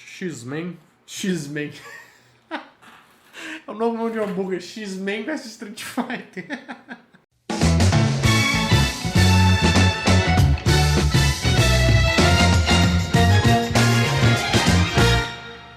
X-Men. X-Men. É o novo nome de hambúrguer. X-Men vs Street Fighter.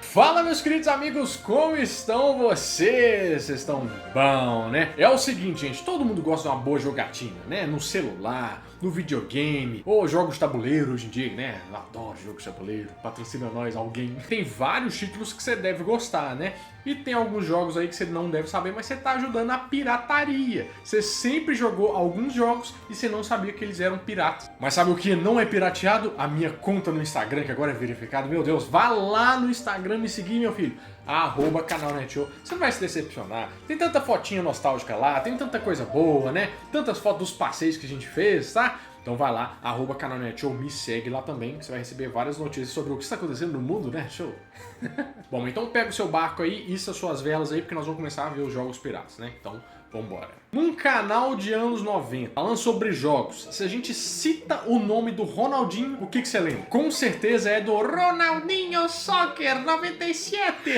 Fala, meus queridos amigos, como estão vocês? Vocês estão bom, né? É o seguinte, gente, todo mundo gosta de uma boa jogatina, né? No celular, no videogame, ou jogos de tabuleiro hoje em dia, né? Eu adoro jogos de tabuleiro, patrocina nós, alguém. Tem vários títulos que você deve gostar, né? E tem alguns jogos aí que você não deve saber, mas você tá ajudando a pirataria. Você sempre jogou alguns jogos e você não sabia que eles eram piratas. Mas sabe o que não é pirateado? A minha conta no Instagram, que agora é verificado. Meu Deus, vá lá no Instagram me seguir, meu filho. @canal NetShow. Você não vai se decepcionar. Tem tanta fotinha nostálgica lá, tem tanta coisa boa, né? Tantas fotos dos passeios que a gente fez, tá? Então vai lá, @canal NetShow, me segue lá também, que você vai receber várias notícias sobre o que está acontecendo no mundo, né? Show! Bom, então pega o seu barco aí, issa suas velas aí, porque nós vamos começar a ver os jogos piratas, né? Então, vambora. Num canal de anos 90, falando sobre jogos, se a gente cita o nome do Ronaldinho, o que você lembra? Com certeza é do Ronaldinho Soccer 97!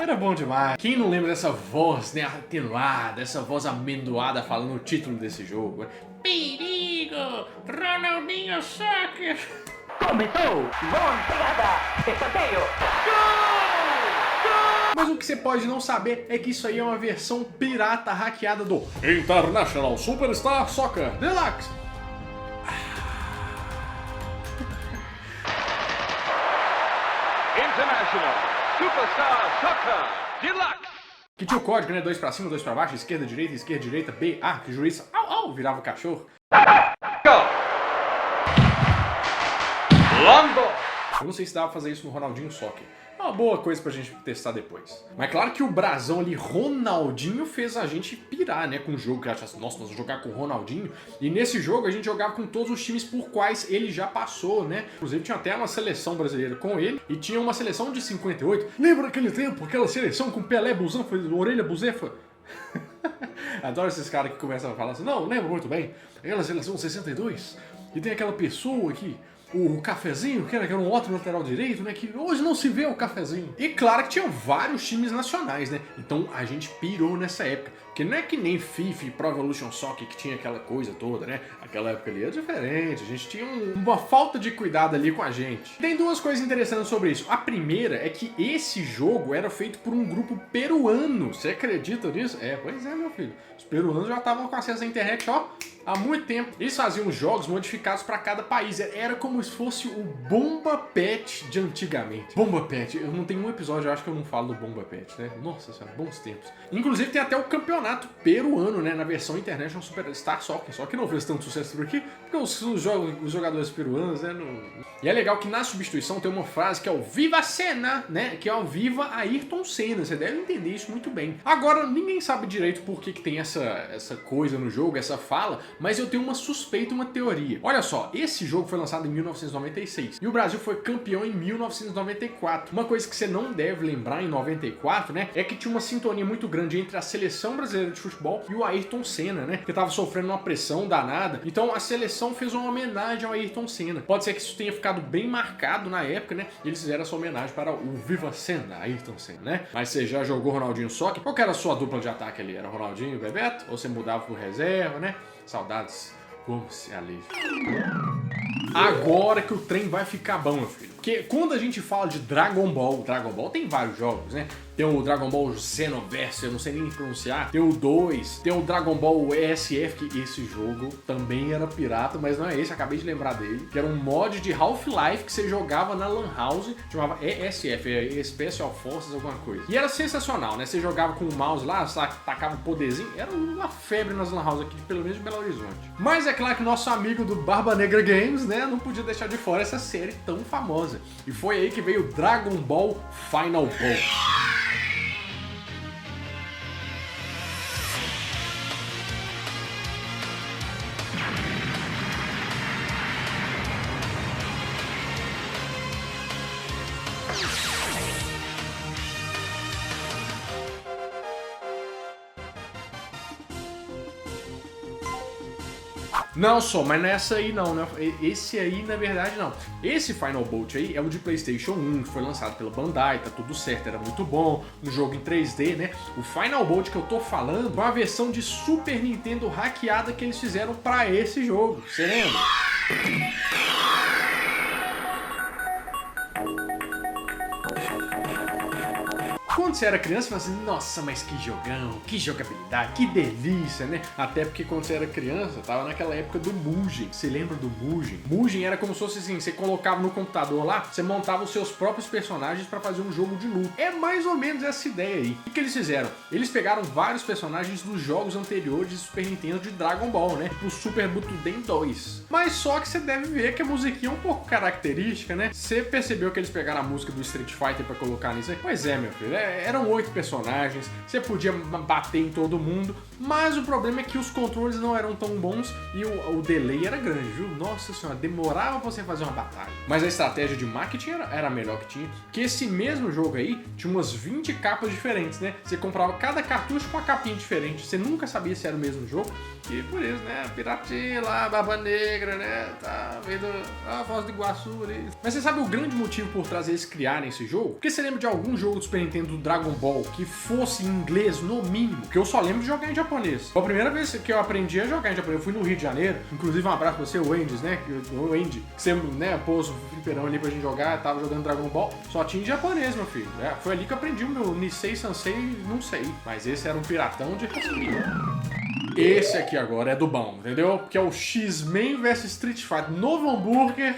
Era bom demais. Quem não lembra dessa voz, né, atenuada, essa voz amendoada falando o título desse jogo? Perigo! Ronaldinho Soccer! Começou! Bom, pegada! Escanteio! Mas o que você pode não saber é que isso aí é uma versão pirata hackeada do International Superstar Soccer Deluxe. International Superstar Soccer Deluxe. Que tinha o código, né? 2 pra cima, 2 pra baixo, esquerda, direita, B, A, que o juiz, virava o cachorro. Go! Longo! Eu não sei se dava pra fazer isso no Ronaldinho Soccer. É uma boa coisa pra gente testar depois. Mas claro que o brasão ali, Ronaldinho, fez a gente pirar, né? Com o jogo, que acha assim, nossa, nós vamos jogar com o Ronaldinho. E nesse jogo a gente jogava com todos os times por quais ele já passou, né? Inclusive tinha até uma seleção brasileira com ele. E tinha uma seleção de 58. Lembra daquele tempo? Aquela seleção com Pelé, Busanfa, Orelha, Buzefa? Adoro esses caras que começam a falar assim, não, lembro muito bem. Aquela seleção 62. E tem aquela pessoa aqui, o Cafezinho, que era um outro lateral direito, né? Que hoje não se vê o Cafezinho. E claro que tinha vários times nacionais, né? Então a gente pirou nessa época. Porque não é que nem FIFA e Pro Evolution Soccer que tinha aquela coisa toda, né? Aquela época ali era diferente, a gente tinha uma falta de cuidado ali com a gente. Tem duas coisas interessantes sobre isso. A primeira é que esse jogo era feito por um grupo peruano. Você acredita nisso? Pois é, meu filho. Os peruanos já estavam com acesso à internet, ó, há muito tempo. Eles faziam jogos modificados para cada país. Era como se fosse o Bomba Pet de antigamente. Bomba Pet, eu não tenho um episódio, eu acho que eu não falo do Bomba Pet, né? Nossa senhora, bons tempos. Inclusive tem até o campeonato peruano, né? Na versão International Superstar Soccer. Só que não fez tanto sucesso por aqui, porque os jogadores peruanos, né? E é legal que na substituição tem uma frase que é o Viva Senna, né? Que é o Viva Ayrton Senna. Você deve entender isso muito bem. Agora, ninguém sabe direito por que tem essa coisa no jogo, essa fala, mas eu tenho uma suspeita, uma teoria. Olha só, esse jogo foi lançado em 1996 e o Brasil foi campeão em 1994. Uma coisa que você não deve lembrar em 94, né, é que tinha uma sintonia muito grande entre a seleção brasileira de futebol e o Ayrton Senna, né, que tava sofrendo uma pressão danada. Então a seleção fez uma homenagem ao Ayrton Senna. Pode ser que isso tenha ficado bem marcado na época, né, e eles fizeram essa homenagem para o Viva Senna, Ayrton Senna, né. Mas você já jogou Ronaldinho Soccer? Qual que era a sua dupla de ataque ali? Era Ronaldinho e Bebeto? Ou você mudava por reserva, né? Saudades, como se alivia. Agora que o trem vai ficar bom, meu filho. Porque quando a gente fala de Dragon Ball tem vários jogos, né? Tem o Dragon Ball Xenoverse, eu não sei nem pronunciar. Tem o 2, tem o Dragon Ball ESF, que esse jogo também era pirata, mas não é esse, acabei de lembrar dele. Que era um mod de Half-Life que você jogava na Lan House, chamava ESF, Special Forces, alguma coisa. E era sensacional, né? Você jogava com o mouse lá, tacava o poderzinho, era uma febre nas Lan House aqui, pelo menos de Belo Horizonte. Mas é claro que nosso amigo do Barba Negra Games, né, não podia deixar de fora essa série tão famosa. E foi aí que veio Dragon Ball Final Boss. Não só, mas nessa aí não, né? Esse aí, na verdade, não. Esse Final Bolt aí é o de PlayStation 1, que foi lançado pela Bandai, tá tudo certo, era muito bom, um jogo em 3D, né? O Final Bolt que eu tô falando é uma versão de Super Nintendo hackeada que eles fizeram pra esse jogo, você lembra? Quando você era criança, você falava assim, nossa, mas que jogão, que jogabilidade, que delícia, né? Até porque quando você era criança, tava naquela época do Mugen. Você lembra do Mugen? Mugen era como se fosse assim, você colocava no computador lá, você montava os seus próprios personagens pra fazer um jogo de luta. É mais ou menos essa ideia aí. O que eles fizeram? Eles pegaram vários personagens dos jogos anteriores de Super Nintendo de Dragon Ball, né? Tipo Super Butoden 2. Mas só que você deve ver que a musiquinha é um pouco característica, né? Você percebeu que eles pegaram a música do Street Fighter pra colocar nisso aí? Pois é, meu filho. Eram 8 personagens, você podia bater em todo mundo, mas o problema é que os controles não eram tão bons e o delay era grande, viu? Nossa senhora, demorava pra você fazer uma batalha. Mas a estratégia de marketing era a melhor que tinha, que esse mesmo jogo aí tinha umas 20 capas diferentes, né? Você comprava cada cartucho com uma capinha diferente, você nunca sabia se era o mesmo jogo, e por isso, né? Piratinha lá, Barba Negra, né? Tá vendo a Foz do Iguaçu ali. Mas você sabe o grande motivo por trás eles criarem esse jogo? Porque você lembra de algum jogo do Super Nintendo do Dragon Ball que fosse em inglês no mínimo? Porque eu só lembro de jogar em japonês. Foi a primeira vez que eu aprendi a jogar em japonês. Eu fui no Rio de Janeiro, inclusive um abraço pra você, o Andy, né? O Andy, que você, né, pôs o fliperão ali pra gente jogar, tava jogando Dragon Ball, só tinha em japonês, meu filho. Foi ali que eu aprendi o meu Nisei Sansei, não sei. Mas esse era um piratão de Esse aqui agora é do bom, entendeu? Porque é o X-Men vs Street Fighter. Novo hambúrguer.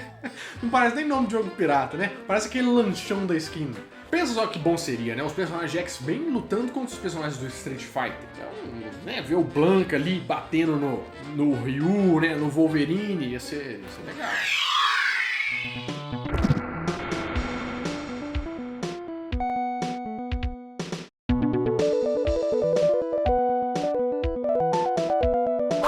Não parece nem nome de jogo pirata, né? Parece aquele lanchão da esquina. Pensa só que bom seria, né? Os personagens de X-Men lutando contra os personagens do Street Fighter. Então, né? Ver o Blanca ali batendo no Ryu, né? No Wolverine. Ia ser legal.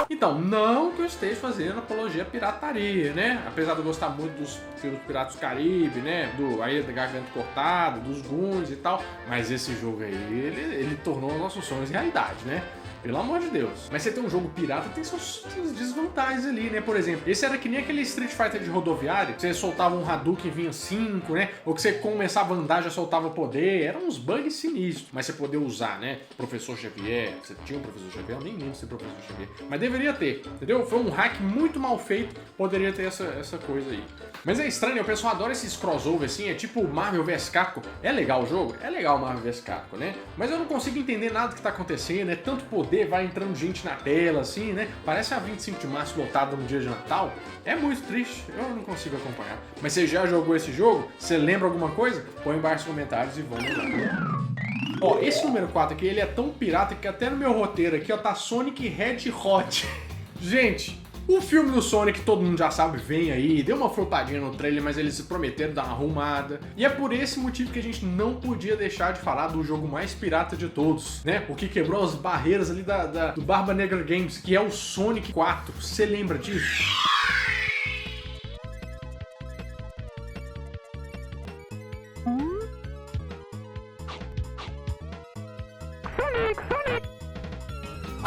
Então, não que eu esteja fazendo apologia à pirataria, né? Apesar de eu gostar muito dos filmes Piratas do Caribe, né? Do A Ilha da Garganta Cortada, dos Goonies e tal. Mas esse jogo aí, ele tornou os nossos sonhos realidade, né? Pelo amor de Deus. Mas você ter um jogo pirata tem suas desvantagens ali, né? Por exemplo, esse era que nem aquele Street Fighter de rodoviário, que você soltava um Hadouken e vinha 5, né? Ou que você começava a andar já soltava poder. Eram uns bugs sinistros. Mas você poder usar, né? Professor Xavier. Você tinha um Professor Xavier? Eu nem lembro se é Professor Xavier. Mas deveria ter, entendeu? Foi um hack muito mal feito. Poderia ter essa coisa aí. Mas é estranho, o pessoal adora esses crossover assim, é tipo Marvel vs Capcom. É legal o jogo? É legal o Marvel vs Capcom, né? Mas eu não consigo entender nada do que tá acontecendo, é tanto poder, vai entrando gente na tela, assim, né? Parece a 25 de março lotada no dia de Natal. É muito triste, eu não consigo acompanhar. Mas você já jogou esse jogo? Você lembra alguma coisa? Põe embaixo nos comentários e vamos lá. Ó, esse número 4 aqui, ele é tão pirata que até no meu roteiro aqui, ó, tá Sonic Red Hot. Gente, o filme do Sonic, todo mundo já sabe, vem aí, deu uma flopadinha no trailer, mas eles se prometeram dar uma arrumada. E é por esse motivo que a gente não podia deixar de falar do jogo mais pirata de todos, né? O que quebrou as barreiras ali do Barba Negra Games, que é o Sonic 4. Você lembra disso?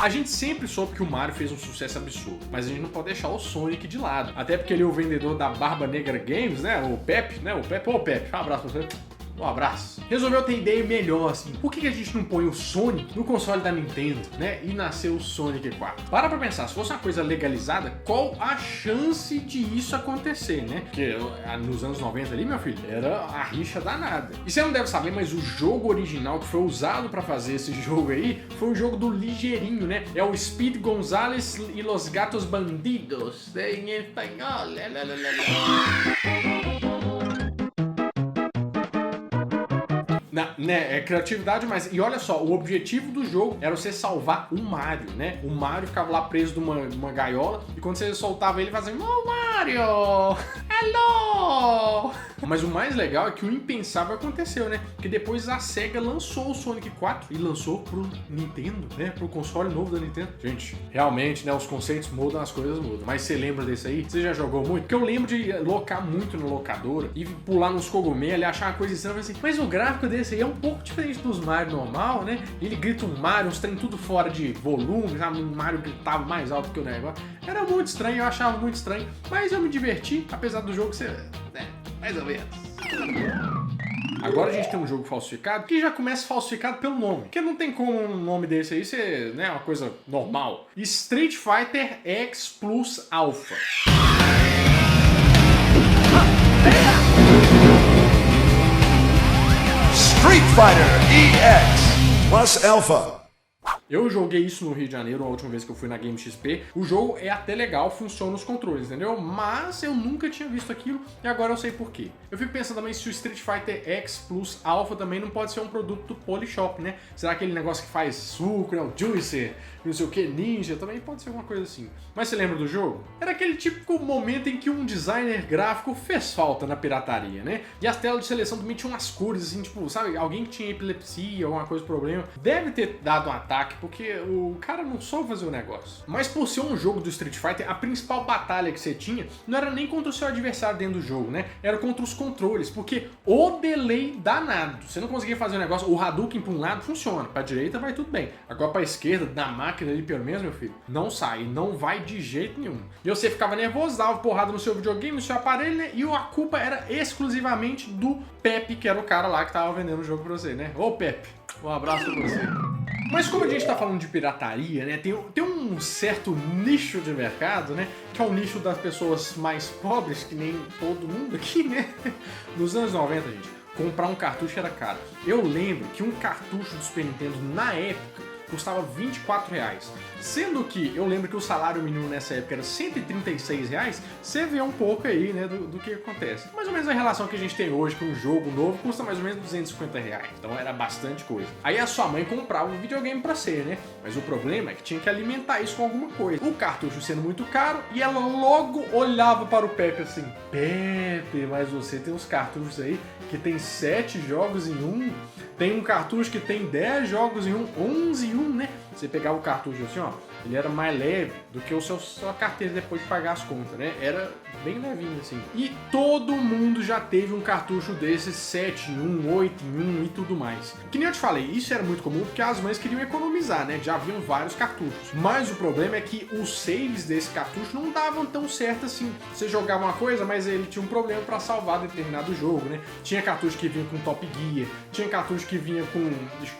A gente sempre soube que o Mario fez um sucesso absurdo, mas a gente não pode deixar o Sonic de lado. Até porque ele é o vendedor da Barba Negra Games, né? O Pepe, né? Ô Pepe, um abraço pra você. Um abraço. Resolveu ter ideia melhor, assim. Por que a gente não põe o Sonic no console da Nintendo, né? E nasceu o Sonic 4. Para pra pensar, se fosse uma coisa legalizada, qual a chance de isso acontecer, né? Porque nos anos 90 ali, meu filho, era a rixa danada. E você não deve saber, mas o jogo original que foi usado pra fazer esse jogo aí foi o jogo do Ligeirinho, né? É o Speed González e los Gatos Bandidos. Em espanhol. É criatividade, mas... E olha só, o objetivo do jogo era você salvar o Mario, né? O Mario ficava lá preso numa gaiola e quando você soltava ele, fazia... Oh, Mario! Alô! Mas o mais legal é que o impensável aconteceu, né? Porque depois a SEGA lançou o Sonic 4 e lançou pro Nintendo, né? Pro console novo da Nintendo. Gente, realmente, né? Os conceitos mudam, as coisas mudam. Mas você lembra desse aí? Você já jogou muito? Porque eu lembro de locar muito na locadora e pular nos cogumelos e achar uma coisa estranha assim. Mas o gráfico desse aí é um pouco diferente dos Mario normal, né? Ele grita um Mario, uns trem tudo fora de volume, sabe? Um Mario gritava mais alto que o negócio. Era muito estranho, eu achava muito estranho. Mas eu me diverti, apesar do jogo ser... mais ou menos. Agora a gente tem um jogo falsificado que já começa falsificado pelo nome. Porque não tem como um nome desse aí ser, né, uma coisa normal. Street Fighter X Plus Alpha. Street Fighter EX Plus Alpha. Eu joguei isso no Rio de Janeiro a última vez que eu fui na Game XP. O jogo é até legal, funciona os controles, entendeu? Mas eu nunca tinha visto aquilo e agora eu sei por quê. Eu fico pensando também se o Street Fighter X Plus Alpha também não pode ser um produto do Polishop, né? Será aquele negócio que faz suco, né? O Juicer, não sei o que, Ninja, também pode ser alguma coisa assim. Mas você lembra do jogo? Era aquele típico momento em que um designer gráfico fez falta na pirataria, né? E as telas de seleção também tinham umas cores assim, tipo, sabe? Alguém que tinha epilepsia, alguma coisa, problema, deve ter dado um ataque, porque o cara não soube fazer o negócio. Mas por ser um jogo do Street Fighter, a principal batalha que você tinha não era nem contra o seu adversário dentro do jogo, né? Era contra os controles, porque o delay danado. Você não conseguia fazer o negócio, o Hadouken pra um lado funciona, pra direita vai tudo bem. Agora pra esquerda, na máquina ali pelo menos, meu filho, não sai, não vai de jeito nenhum. E você ficava nervoso, dava porrada no seu videogame, no seu aparelho, né? E a culpa era exclusivamente do Pepe, que era o cara lá que tava vendendo o jogo pra você, né? Ô Pepe, um abraço pra você. Mas como a gente tá falando de pirataria, né, tem um certo nicho de mercado, né, que é o nicho das pessoas mais pobres, que nem todo mundo aqui, né? Nos anos 90, gente, comprar um cartucho era caro. Eu lembro que um cartucho do Super Nintendo, na época, custava R$24. Sendo que eu lembro que o salário mínimo nessa época era R$136, você vê um pouco aí, né, do que acontece. Mais ou menos a relação que a gente tem hoje com um jogo novo custa mais ou menos R$250. Então era bastante coisa. Aí a sua mãe comprava um videogame pra você, né? Mas o problema é que tinha que alimentar isso com alguma coisa. O cartucho sendo muito caro e ela logo olhava para o Pepe assim: Pepe, mas você tem uns cartuchos aí que tem 7 jogos em um. Tem um cartucho que tem 10 jogos em um, 11 em um, né? Você pegava o cartucho assim, ó, ele era mais leve do que sua carteira depois de pagar as contas, né? Era bem levinho assim. E todo mundo já teve um cartucho desses 7 em 1, 8 em 1 e tudo mais. Que nem eu te falei, isso era muito comum porque as mães queriam economizar, né? Já haviam vários cartuchos. Mas o problema é que os saves desse cartucho não davam tão certo assim. Você jogava uma coisa, mas ele tinha um problema pra salvar determinado jogo, né? Tinha cartucho que vinha com Top Gear, tinha cartucho que vinha com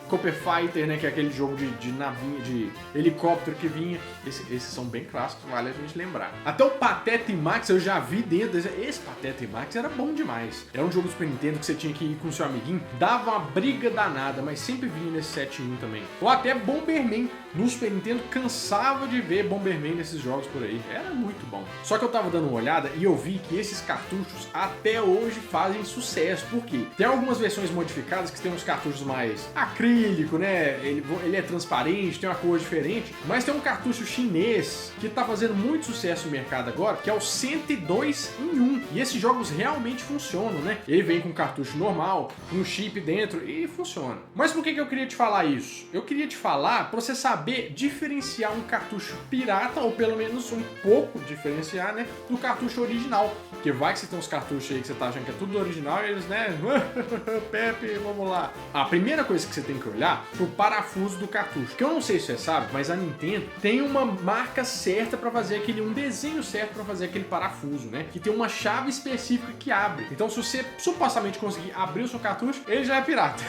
Copper Fighter, né? Que é aquele jogo de navinha, de helicóptero que vinha. Esses são bem clássicos, vale a gente lembrar. Até o Pateta e Max eu já vi dentro desse. Esse Pateta e Max era bom demais. Era um jogo do Super Nintendo que você tinha que ir com seu amiguinho. Dava uma briga danada, mas sempre vinha nesse 7 em 1 também. Ou até Bomberman. No Super Nintendo cansava de ver Bomberman nesses jogos por aí. Era muito bom. Só que eu tava dando uma olhada e eu vi que esses cartuchos até hoje fazem sucesso. Por quê? Tem algumas versões modificadas que tem uns cartuchos mais acrílico, né? Ele é transparente, tem uma cor diferente. Mas tem um cartucho chinês que tá fazendo muito sucesso no mercado agora, que é o 102 em 1. E esses jogos realmente funcionam, né? Ele vem com cartucho normal, com um chip dentro e funciona. Mas por que eu queria te falar isso? Eu queria te falar pra você saber diferenciar um cartucho pirata, ou pelo menos um pouco diferenciar, né, do cartucho original. Porque vai que você tem uns cartuchos aí que você tá achando que é tudo original e eles, né, Pepe, vamos lá. A primeira coisa que você tem que olhar é o parafuso do cartucho. Que eu não sei se você sabe, mas a Nintendo tem uma marca certa pra fazer um desenho certo pra fazer aquele parafuso, né, que tem uma chave específica que abre. Então se você supostamente conseguir abrir o seu cartucho, ele já é pirata.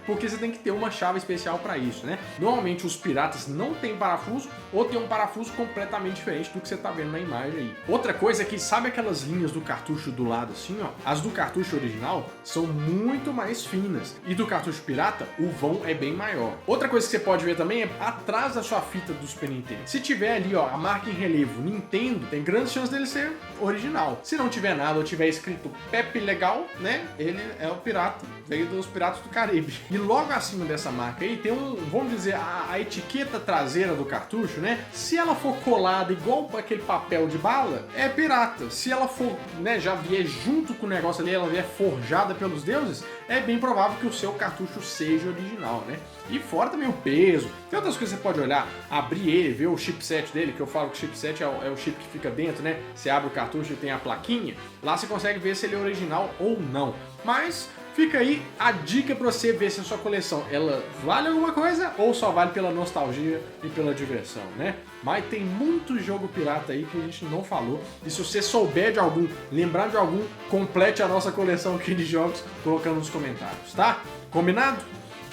Porque você tem que ter uma chave especial pra isso, né. Normalmente os piratas não tem parafuso ou tem um parafuso completamente diferente do que você tá vendo na imagem aí. Outra coisa é que, sabe aquelas linhas do cartucho do lado assim, ó? As do cartucho original são muito mais finas e do cartucho pirata o vão é bem maior. Outra coisa que você pode ver ver também é atrás da sua fita do Super Nintendo. Se tiver ali, ó, a marca em relevo Nintendo, tem grandes chances dele ser original. Se não tiver nada ou tiver escrito Pepe Legal, né, ele é o pirata, veio dos Piratas do Caribe. E logo acima dessa marca aí tem vamos dizer, a etiqueta traseira do cartucho, né? Se ela for colada igual aquele papel de bala, é pirata. Se ela for, né, já vier junto com o negócio ali, ela vier forjada pelos deuses, é bem provável que o seu cartucho seja original, né? E fora também o peso. Tem outras coisas que você pode olhar, abrir ele, ver o chipset dele, que eu falo que o chipset é o chip que fica dentro, né? Você abre o cartucho e tem a plaquinha, lá você consegue ver se ele é original ou não. Mas fica aí a dica pra você ver se a sua coleção ela vale alguma coisa ou só vale pela nostalgia e pela diversão, né? Mas tem muito jogo pirata aí que a gente não falou. E se você souber de algum, lembrar de algum, complete a nossa coleção aqui de jogos colocando nos comentários, tá? Combinado?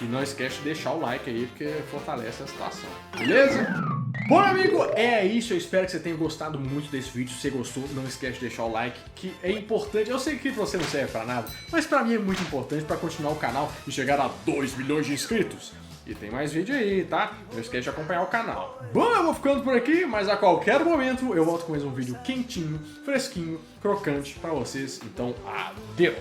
E não esquece de deixar o like aí, porque fortalece a situação. Beleza? Bom, amigo, é isso. Eu espero que você tenha gostado muito desse vídeo. Se você gostou, não esquece de deixar o like, que é importante. Eu sei que você não serve pra nada, mas pra mim é muito importante pra continuar o canal e chegar a 2 milhões de inscritos. E tem mais vídeo aí, tá? Não esquece de acompanhar o canal. Bom, eu vou ficando por aqui, mas a qualquer momento eu volto com mais um vídeo quentinho, fresquinho, crocante pra vocês. Então, adeus!